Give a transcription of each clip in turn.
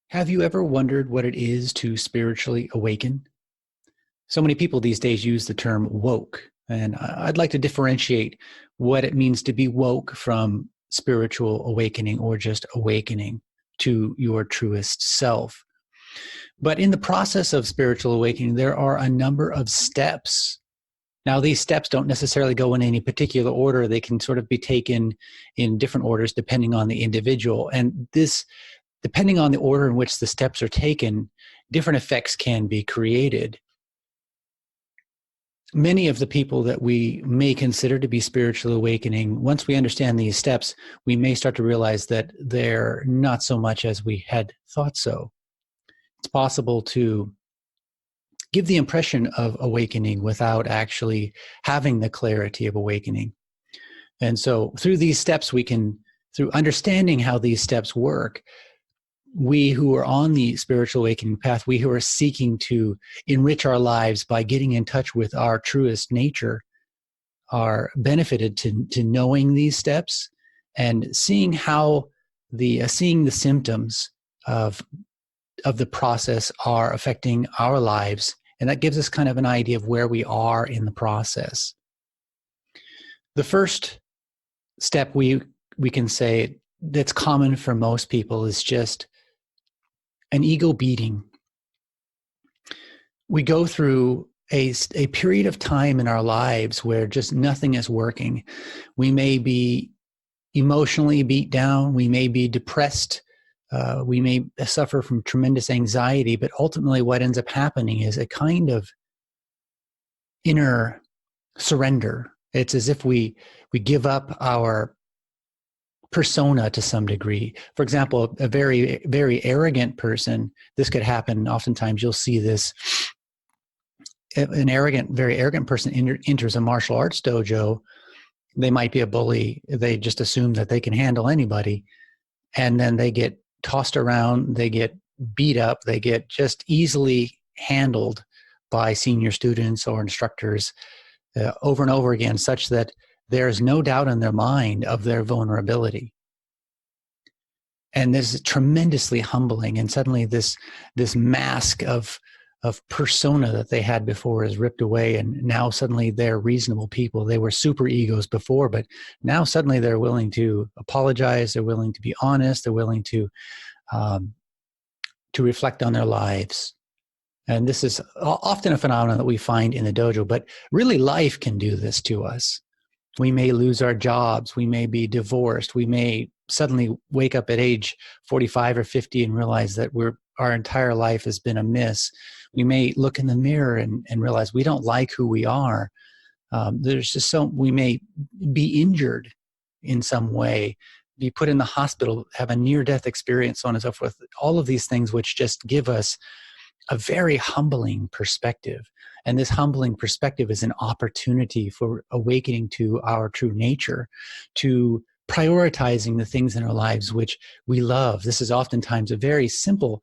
Have you ever wondered what it is to spiritually awaken? So many people these days use the term woke, and I'd like to differentiate what it means to be woke from spiritual awakening or just awakening to your truest self. But in the process of spiritual awakening, there are a number of steps. Now, these steps don't necessarily go in any particular order. They can sort of be taken in different orders depending on the individual. And this, depending on the order in which the steps are taken, different effects can be created. Many of the people that we may consider to be spiritually awakening, once we understand these steps, we may start to realize that they're not so much as we had thought so. It's possible to give the impression of awakening without actually having the clarity of awakening. And so through these steps, we can, through understanding how these steps work, we who are on the spiritual awakening path, we who are seeking to enrich our lives by getting in touch with our truest nature, are benefited to knowing these steps and seeing how seeing the symptoms of the process are affecting our lives. And that gives us kind of an idea of where we are in the process. The first step we can say that's common for most people is just an ego beating. We go through a period of time in our lives where just nothing is working. We may be emotionally beat down. We may be depressed. We may suffer from tremendous anxiety, but ultimately what ends up happening is a kind of inner surrender. It's as if we give up our persona to some degree. For example, a very, very arrogant person, this could happen. Oftentimes you'll see this. An arrogant, very arrogant person enters a martial arts dojo. They might be a bully. They just assume that they can handle anybody. And then they get tossed around. They get beat up. They get just easily handled by senior students or instructors over and over again, such that there's no doubt in their mind of their vulnerability. And this is tremendously humbling. And suddenly this mask of persona that they had before is ripped away. And now suddenly they're reasonable people. They were super egos before, but now suddenly they're willing to apologize. They're willing to be honest. They're willing to reflect on their lives. And this is often a phenomenon that we find in the dojo, but really life can do this to us. We may lose our jobs. We may be divorced. We may suddenly wake up at age 45 or 50 and realize that our entire life has been amiss. We may look in the mirror and realize we don't like who we are. We may be injured in some way, be put in the hospital, have a near-death experience, so on and so forth. All of these things which just give us a very humbling perspective. And this humbling perspective is an opportunity for awakening to our true nature, to prioritizing the things in our lives which we love. This is oftentimes a very simple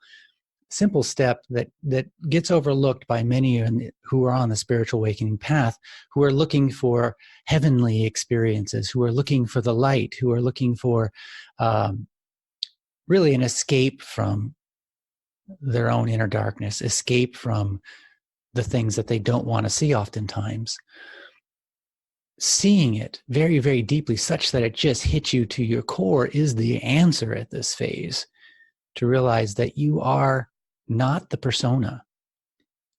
step that gets overlooked by many who are on the spiritual awakening path, who are looking for heavenly experiences, who are looking for the light, who are looking for really an escape from their own inner darkness, escape from the things that they don't want to see oftentimes. Seeing it very, very deeply such that it just hits you to your core is the answer at this phase, to realize that you are not the persona.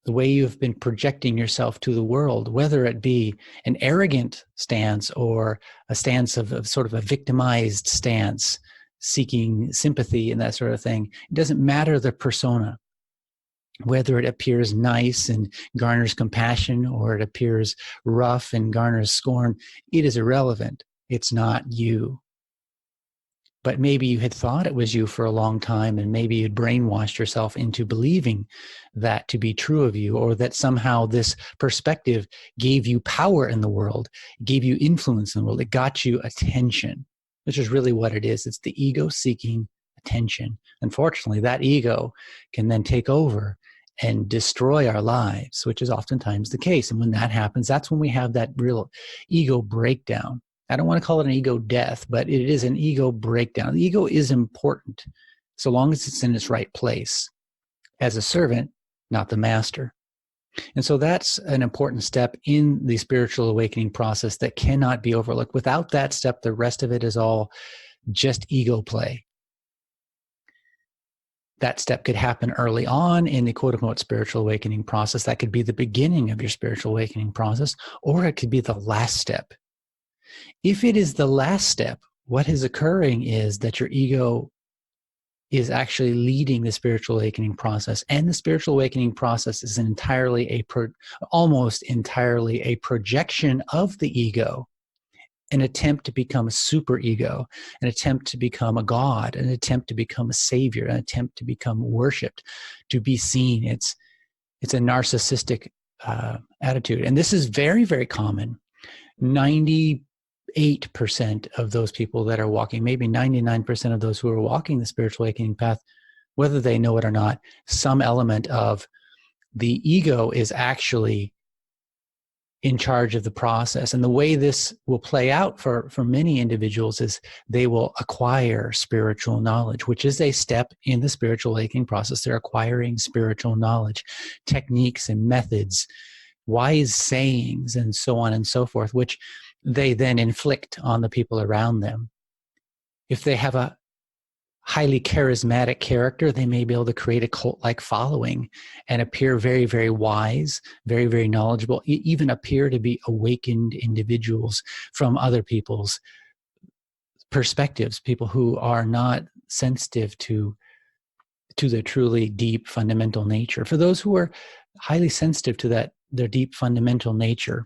The way you've been projecting yourself to the world, whether it be an arrogant stance or a stance of sort of a victimized stance, seeking sympathy and that sort of thing, it doesn't matter the persona. Whether it appears nice and garners compassion or it appears rough and garners scorn, it is irrelevant. It's not you. But maybe you had thought it was you for a long time, and maybe you'd brainwashed yourself into believing that to be true of you, or that somehow this perspective gave you power in the world, gave you influence in the world. It got you attention, which is really what it is. It's the ego seeking attention. Unfortunately, that ego can then take over and destroy our lives, which is oftentimes the case. And when that happens, that's when we have that real ego breakdown. I don't want to call it an ego death, but it is an ego breakdown. The ego is important. so long as it's in its right place, as a servant, not the master. And so that's an important step in the spiritual awakening process that cannot be overlooked. Without that step, the rest of it is all just ego play. That step could happen early on in the quote-unquote spiritual awakening process. That could be the beginning of your spiritual awakening process, or it could be the last step. If it is the last step, what is occurring is that your ego is actually leading the spiritual awakening process, and the spiritual awakening process is almost entirely a projection of the ego, an attempt to become a superego, an attempt to become a god, an attempt to become a savior, an attempt to become worshipped, to be seen. It's a narcissistic attitude, and this is very, very common. 98% of those people that are walking, maybe 99% of those who are walking the spiritual awakening path, whether they know it or not, some element of the ego is actually in charge of the process. And the way this will play out for many individuals is they will acquire spiritual knowledge, which is a step in the spiritual awakening process. They're acquiring spiritual knowledge, techniques and methods, wise sayings, and so on and so forth, which they then inflict on the people around them. If they have a highly charismatic character, they may be able to create a cult-like following and appear very, very wise, very, very knowledgeable, even appear to be awakened individuals from other people's perspectives, people who are not sensitive to the truly deep fundamental nature. For those who are highly sensitive to that, their deep fundamental nature,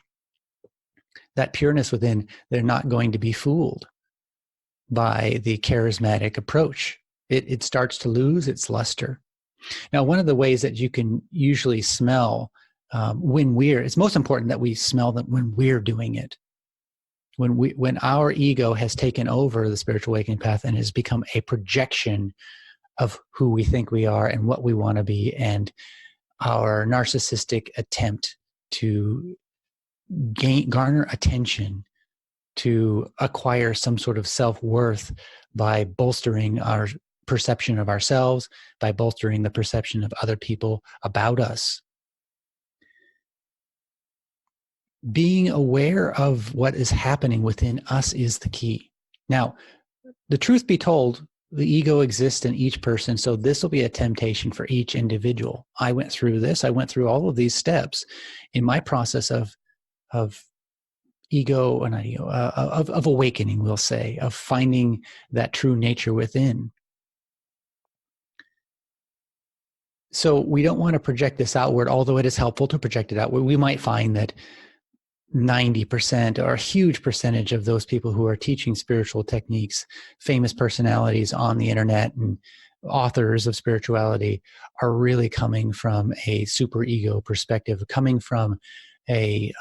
that pureness within, they're not going to be fooled by the charismatic approach. It starts to lose its luster. Now, one of the ways that you can usually smell it's most important that we smell that when we're doing it. When our ego has taken over the spiritual awakening path and has become a projection of who we think we are and what we want to be, and our narcissistic attempt to garner attention, to acquire some sort of self-worth by bolstering our perception of ourselves, by bolstering the perception of other people about us. Being aware of what is happening within us is the key. Now, the truth be told, the ego exists in each person, so this will be a temptation for each individual. I went through this. I went through all of these steps in my process of ego and of awakening, we'll say, of finding that true nature within. So we don't want to project this outward, although it is helpful to project it outward. We might find that 90% or a huge percentage of those people who are teaching spiritual techniques, famous personalities on the internet and authors of spirituality, are really coming from a superego perspective, coming from a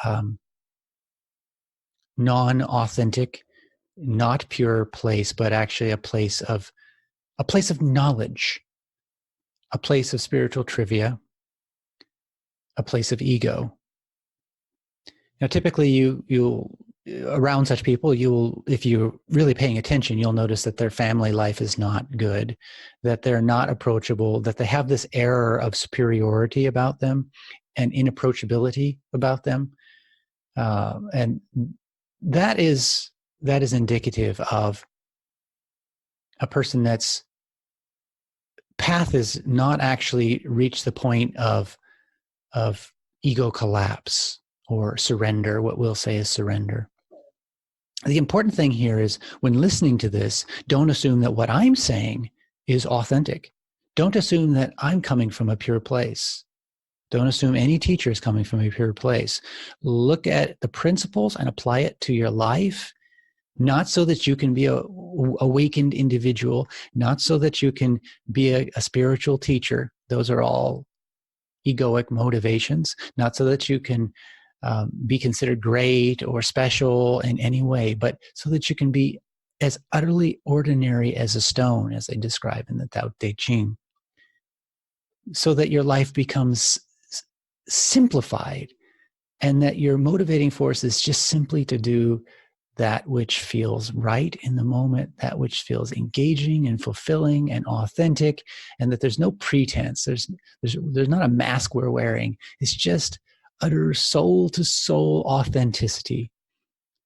non-authentic, not pure place, but actually a place of knowledge, a place of spiritual trivia, a place of ego. Now, typically, you'll around such people, if you're really paying attention, you'll notice that their family life is not good, that they're not approachable, that they have this air of superiority about them and inapproachability about them, and that is indicative of a person that's path has not actually reached the point of ego collapse or surrender. What we'll say is surrender. The important thing here is, when listening to this, don't assume that what I'm saying is authentic. Don't assume that I'm coming from a pure place. Don't assume any teacher is coming from a pure place. Look at the principles and apply it to your life, not so that you can be a awakened individual, not so that you can be a spiritual teacher. Those are all egoic motivations, not so that you can be considered great or special in any way, but so that you can be as utterly ordinary as a stone, as they describe in the Tao Te Ching, so that your life becomes simplified and that your motivating force is just simply to do that which feels right in the moment, that which feels engaging and fulfilling and authentic, and that there's no pretense. There's not a mask we're wearing. It's just utter soul to soul authenticity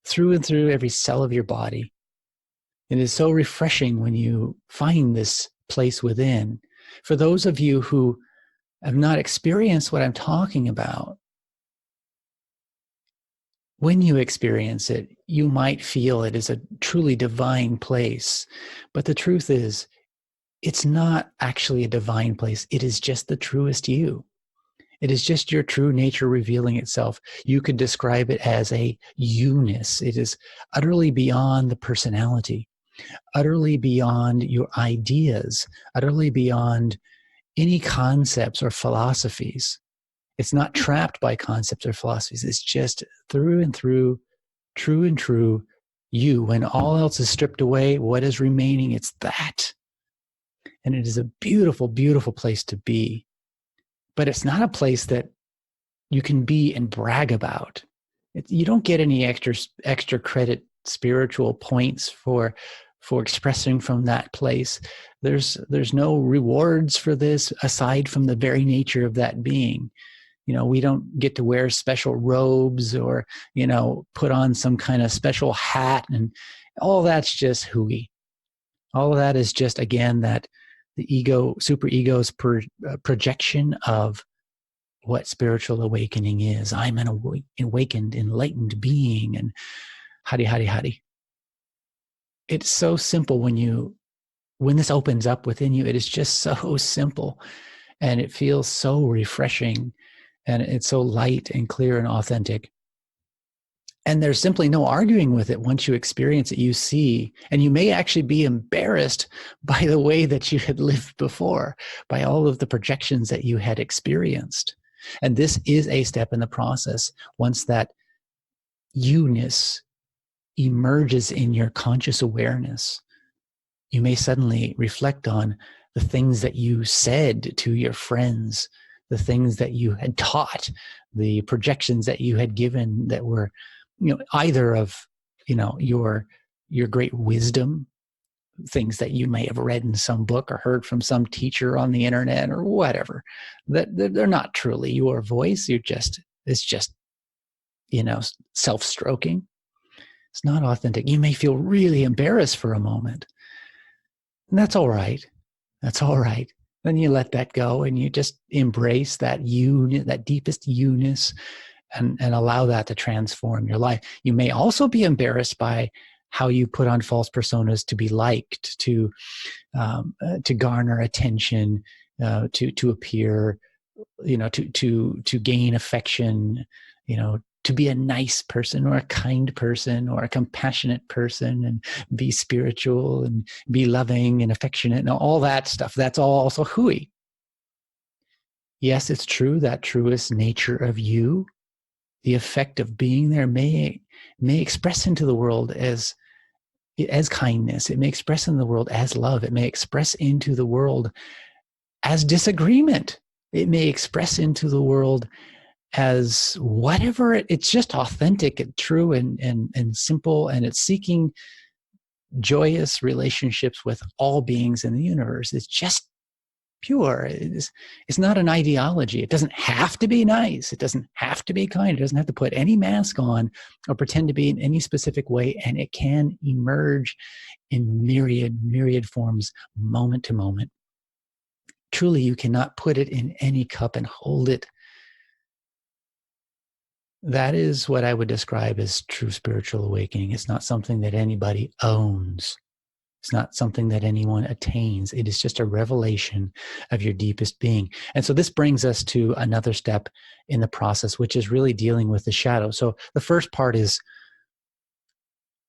through and through every cell of your body. It is so refreshing when you find this place within. For those of you who have not experienced what I'm talking about, when you experience it, you might feel it is a truly divine place. But the truth is, it's not actually a divine place. It is just the truest you. It is just your true nature revealing itself. You could describe it as a you-ness. It is utterly beyond the personality, utterly beyond your ideas, utterly beyond any concepts or philosophies. It's not trapped by concepts or philosophies. It's just through and through, true and true, you. When all else is stripped away, what is remaining? It's that. And it is a beautiful, beautiful place to be. But it's not a place that you can be and brag about. You don't get any extra credit, spiritual points for expressing from that place. There's no rewards for this aside from the very nature of that being. We don't get to wear special robes or, put on some kind of special hat, and all that's just hooey. All of that is just, again, that the ego, super ego's projection of what spiritual awakening is. I'm an awakened, enlightened being, and howdy. It's so simple when this opens up within you. It is just so simple, and it feels so refreshing, and it's so light and clear and authentic. And there's simply no arguing with it. Once you experience it, you see, and you may actually be embarrassed by the way that you had lived before, by all of the projections that you had experienced. And this is a step in the process. Once that you-ness emerges in your conscious awareness, you may suddenly reflect on the things that you said to your friends, the things that you had taught, the projections that you had given that were, either of, your great wisdom, things that you may have read in some book or heard from some teacher on the internet or whatever, that they're not truly your voice. It's just, self-stroking. It's not authentic. You may feel really embarrassed for a moment. And that's all right. That's all right. Then you let that go and you just embrace that that deepest you-ness, and allow that to transform your life. You may also be embarrassed by how you put on false personas to be liked, to garner attention, to appear, to gain affection, to be a nice person or a kind person or a compassionate person, and be spiritual and be loving and affectionate and all that stuff. That's all also hooey. Yes, it's true that truest nature of you, the effect of being there, may express into the world as kindness. It may express in the world as love. It may express into the world as disagreement. It may express into the world as whatever. It's just authentic and true and simple, and it's seeking joyous relationships with all beings in the universe. It's just pure. It's not an ideology. It doesn't have to be nice. It doesn't have to be kind. It doesn't have to put any mask on or pretend to be in any specific way, and it can emerge in myriad forms, moment to moment. Truly, you cannot put it in any cup and hold it. That is what I would describe as true spiritual awakening. It's not something that anybody owns. It's not something that anyone attains. It is just a revelation of your deepest being. And so this brings us to another step in the process, which is really dealing with the shadow. So the first part is,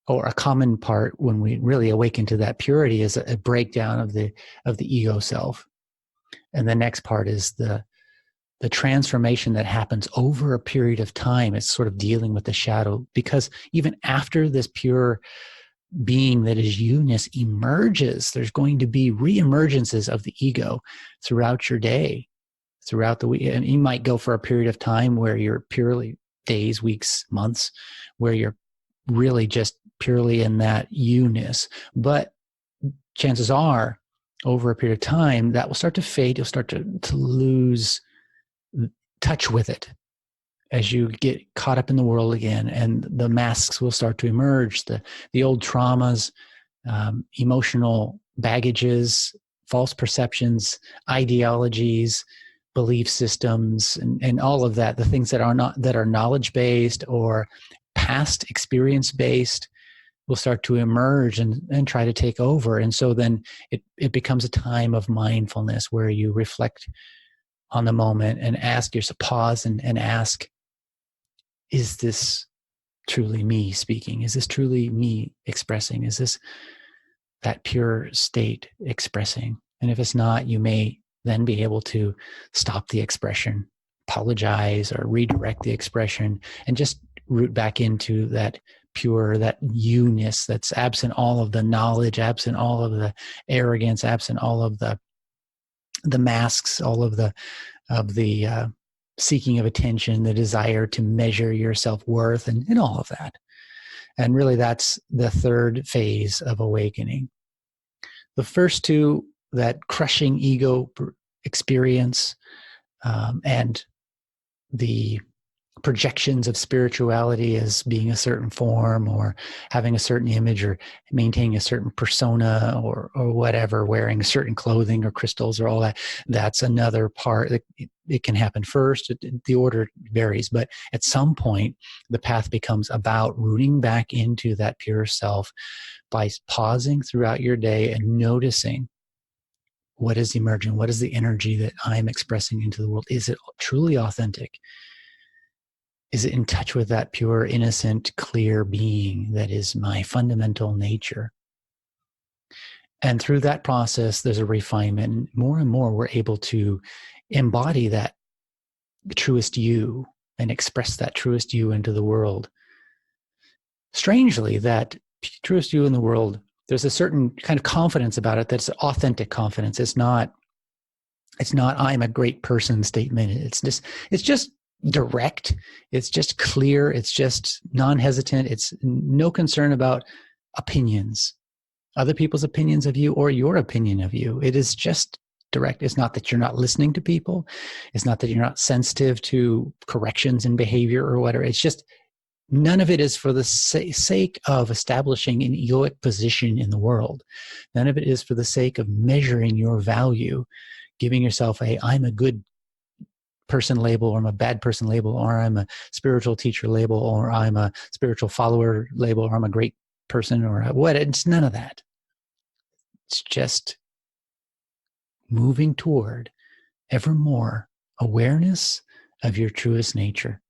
or a common part when we really awaken to that purity, is a breakdown of the ego self. And the next part is the transformation that happens over a period of time. It's sort of dealing with the shadow, because even after this pure being that is you-ness emerges, there's going to be re-emergences of the ego throughout your day, throughout the week. And you might go for a period of time where you're purely days, weeks, months, where you're really just purely in that you-ness. But chances are, over a period of time, that will start to fade. You'll start to lose touch with it as you get caught up in the world again, and the masks will start to emerge, the old traumas, emotional baggages, false perceptions, ideologies, belief systems, and all of that, the things that are knowledge-based or past experience-based, will start to emerge and try to take over. And so then it becomes a time of mindfulness where you reflect on the moment and ask yourself, pause and ask, is this truly me speaking? Is this truly me expressing? Is this that pure state expressing? And if it's not, you may then be able to stop the expression, apologize, or redirect the expression, and just root back into that pure, that you-ness that's absent all of the knowledge, absent all of the arrogance, absent all of the masks, all of the seeking of attention, the desire to measure your self-worth, and all of that. And really, that's the third phase of awakening. The first two, that crushing ego experience, and the projections of spirituality as being a certain form or having a certain image or maintaining a certain persona or whatever, wearing certain clothing or crystals or all that, that's another part. It can happen first. The order varies, but at some point the path becomes about rooting back into that pure self by pausing throughout your day and noticing what is emerging, what is the energy that I'm expressing into the world. Is it truly authentic? Is it in touch with that pure, innocent, clear being that is my fundamental nature? And through that process, there's a refinement. More and more, we're able to embody that truest you and express that truest you into the world. Strangely, that truest you in the world, there's a certain kind of confidence about it that's authentic confidence. It's not I'm a great person statement. It's just direct. It's just clear. It's just non-hesitant. It's no concern about opinions, other people's opinions of you or your opinion of you. It is just direct. It's not that you're not listening to people. It's not that you're not sensitive to corrections in behavior or whatever. It's just none of it is for the sake of establishing an egoic position in the world. None of it is for the sake of measuring your value, giving yourself I'm a good person label, or I'm a bad person label, or I'm a spiritual teacher label, or I'm a spiritual follower label, or I'm a great person, or what. It's none of that. It's just moving toward ever more awareness of your truest nature.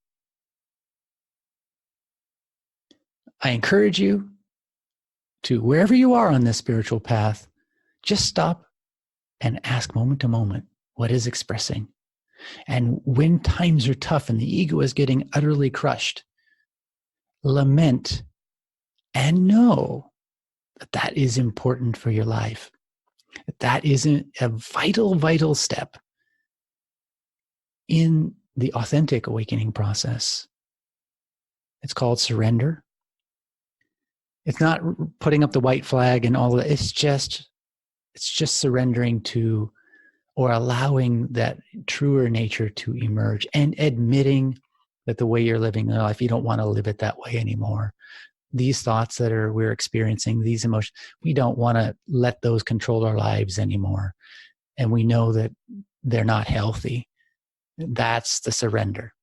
I encourage you to, wherever you are on this spiritual path, just stop and ask moment to moment, what is expressing? And when times are tough and the ego is getting utterly crushed, lament and know that that is important for your life. That is a vital, vital step in the authentic awakening process. It's called surrender. It's not putting up the white flag and all of that. It's just surrendering to, or allowing that truer nature to emerge, and admitting that the way you're living your life, you don't want to live it that way anymore. These thoughts that we're experiencing, these emotions, we don't want to let those control our lives anymore. And we know that they're not healthy. That's the surrender.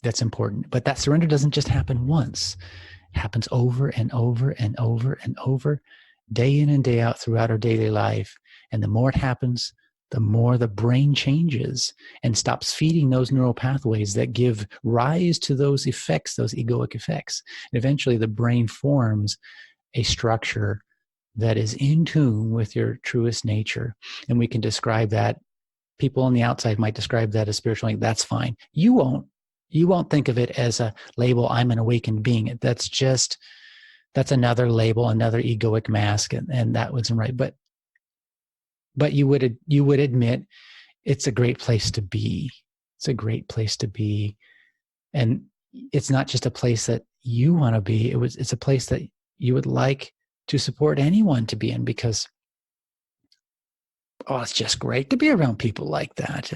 That's important. But that surrender doesn't just happen once. It happens over and over and over and over, day in and day out throughout our daily life. And the more it happens, the more the brain changes and stops feeding those neural pathways that give rise to those effects, those egoic effects. And eventually the brain forms a structure that is in tune with your truest nature. And we can describe that. People on the outside might describe that as spiritual. That's fine. You won't think of it as a label, I'm an awakened being. That's another label, another egoic mask, and that wasn't right. But you would admit it's a great place to be. It's a great place to be. And it's not just a place that you want to be. It's a place that you would like to support anyone to be in, because, oh, it's just great to be around people like that.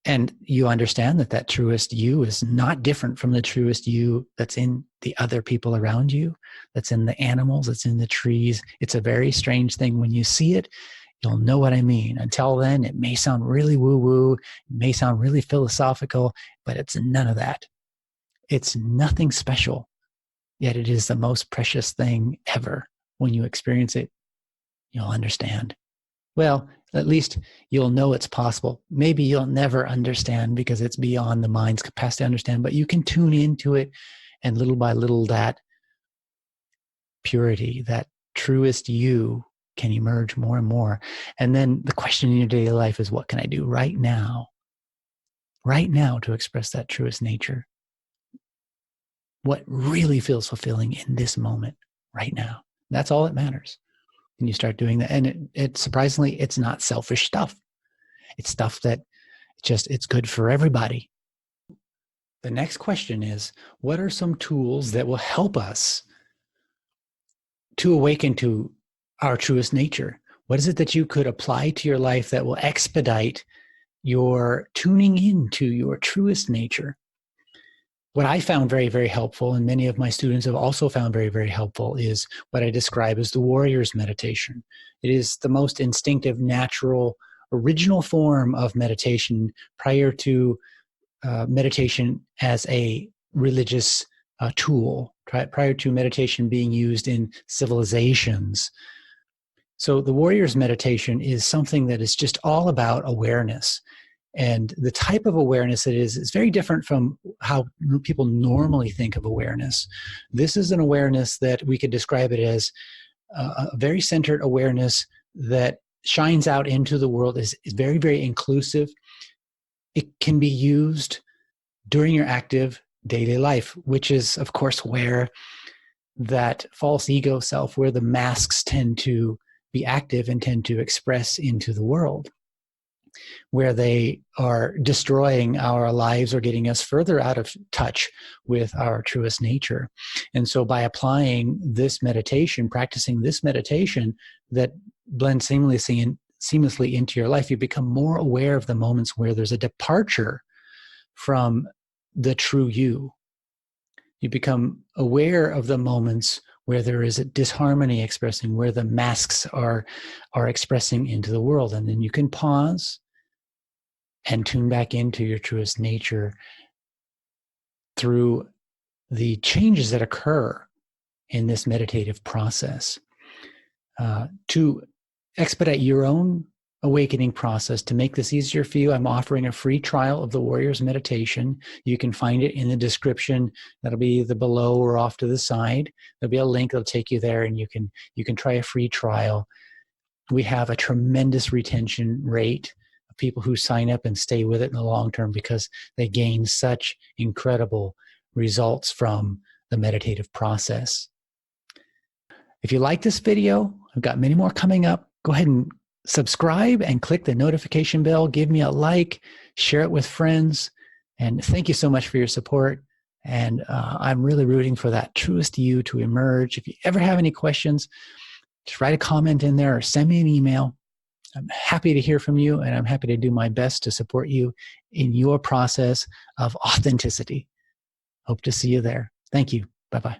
And you understand that that truest you is not different from the truest you that's in the other people around you, that's in the animals, that's in the trees. It's a very strange thing. When you see it, you'll know what I mean. Until then, it may sound really woo-woo, it may sound really philosophical, but it's none of that. It's nothing special, yet it is the most precious thing ever. When you experience it, you'll understand. Well, at least you'll know it's possible. Maybe you'll never understand because it's beyond the mind's capacity to understand, but you can tune into it, and little by little that purity, that truest you, can emerge more and more. And then the question in your daily life is, what can I do right now to express that truest nature? What really feels fulfilling in this moment right now? That's all that matters. And you start doing that. And it surprisingly, it's not selfish stuff. It's stuff that it's good for everybody. The next question is, what are some tools that will help us to awaken to our truest nature? What is it that you could apply to your life that will expedite your tuning into your truest nature? What I found very, very helpful, and many of my students have also found very, very helpful, is what I describe as the warrior's meditation. It is the most instinctive, natural, original form of meditation prior to meditation as a religious tool, prior to meditation being used in civilizations. So the warrior's meditation is something that is just all about awareness. And the type of awareness it is very different from how people normally think of awareness. This is an awareness that we could describe it as a very centered awareness that shines out into the world, is very, very inclusive. It can be used during your active daily life, which is, of course, where that false ego self, where the masks tend to be active and tend to express into the world, where they are destroying our lives or getting us further out of touch with our truest nature. And so by applying this meditation, practicing this meditation that blends seamlessly into your life, you become more aware of the moments where there's a departure from the true you. You become aware of the moments where there is a disharmony expressing, where the masks are expressing into the world. And then you can pause and tune back into your truest nature through the changes that occur in this meditative process. To expedite your own awakening process, to make this easier for you, I'm offering a free trial of the Warrior's Meditation. You can find it in the description. That'll be either below or off to the side. There'll be a link that'll take you there, and you can try a free trial. We have a tremendous retention rate of people who sign up and stay with it in the long term because they gain such incredible results from the meditative process. If you like this video, I've got many more coming up. Go ahead and subscribe and click the notification bell. Give me a like, share it with friends, and thank you so much for your support. And I'm really rooting for that truest you to emerge. If you ever have any questions, just write a comment in there or send me an email. I'm happy to hear from you, and I'm happy to do my best to support you in your process of authenticity. Hope to see you there. Thank you. Bye-bye.